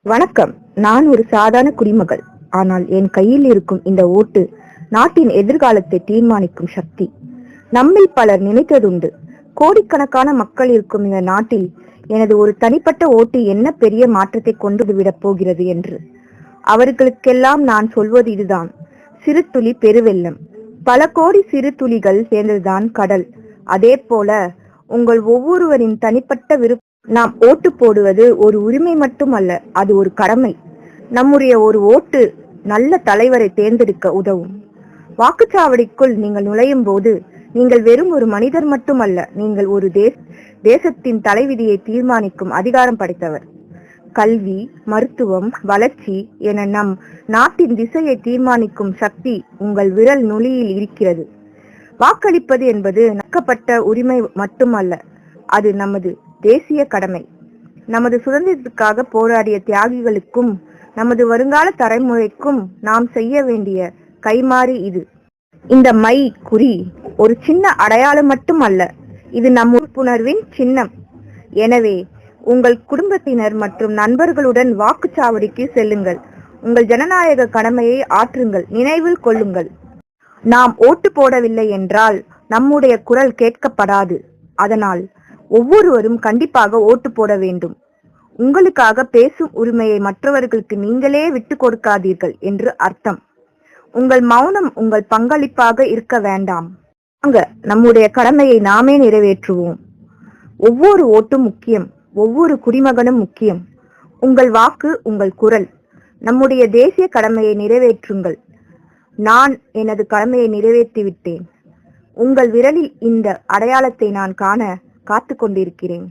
வணக்கம். நான் ஒரு சாதாரண குடிமகள். ஆனால் என் கையில் இருக்கும் இந்த ஓட்டு நாட்டின் எதிர்காலத்தை தீர்மானிக்கும் சக்தி. நம்மில் பலர் நினைத்ததுண்டு, கோடிக்கணக்கான மக்கள் இருக்கும் இந்த நாட்டில் எனது ஒரு தனிப்பட்ட ஓட்டு என்ன பெரிய மாற்றத்தை கொண்டு விடப் போகிறது என்று. அவர்களுக்கெல்லாம் நான் சொல்வது இதுதான்: சிறு துளி பெருவெள்ளம், பல கோடி சிறு துளிகள் சேர்ந்ததுதான் கடல். அதே போல உங்கள் ஒவ்வொருவரின் தனிப்பட்ட விருப்பம். நாம் ஓட்டு போடுவது ஒரு உரிமை மட்டுமல்ல, அது ஒரு கடமை. நம்முடைய ஒரு ஓட்டு நல்ல தலைவரை தேர்ந்தெடுக்க உதவும். வாக்குச்சாவடிக்குள் நீங்கள் நுழையும் போது நீங்கள் வெறும் ஒரு மனிதர் மட்டுமல்ல, நீங்கள் ஒரு தேசத்தின் தலைவிதியை தீர்மானிக்கும் அதிகாரம் படைத்தவர். கல்வி, மருத்துவம், வளர்ச்சி என நம் நாட்டின் திசையை தீர்மானிக்கும் சக்தி உங்கள் விரல் நுனியில் இருக்கிறது. வாக்களிப்பது என்பது நக்கப்பட்ட உரிமை மட்டுமல்ல, அது நமது தேசிய கடமை. நமது சுதந்திரத்துக்காக போராடிய தியாகிகளுக்கும் நமது வருங்கால தலைமுறைக்கும் நாம் செய்ய வேண்டிய கைமாறு இது. இந்த மை குறி ஒரு சின்ன அடையாளம் மட்டுமல்ல, இது நம் உறுப்புணர்வின் சின்னம். எனவே உங்கள் குடும்பத்தினர் மற்றும் நண்பர்களுடன் வாக்குச்சாவடிக்கு செல்லுங்கள். உங்கள் ஜனநாயக கடமையை ஆற்றுங்கள். நினைவில் கொள்ளுங்கள், நாம் ஓட்டு போடவில்லை என்றால் நம்முடைய குரல் கேட்கப்படாது. அதனால் ஒவ்வொருவரும் கண்டிப்பாக ஓட்டு போட வேண்டும். உங்களுக்காக பேசும் உரிமையை மற்றவர்களுக்கு நீங்களே விட்டு கொடுக்காதீர்கள் என்று அர்த்தம். உங்கள் மௌனம் உங்கள் பங்களிப்பாக இருக்க வேண்டாம். வாங்க, நம்முடைய கடமையை நாமே நிறைவேற்றுவோம். ஒவ்வொரு ஓட்டும் முக்கியம், ஒவ்வொரு குடிமகனும் முக்கியம். உங்கள் வாக்கு உங்கள் குரல். நம்முடைய தேசிய கடமையை நிறைவேற்றுங்கள். நான் எனது கடமையை நிறைவேற்றிவிட்டேன். உங்கள் விரலில் இந்த அடையாளத்தை நான் காண காத்து கொண்டிருக்கிறேன்.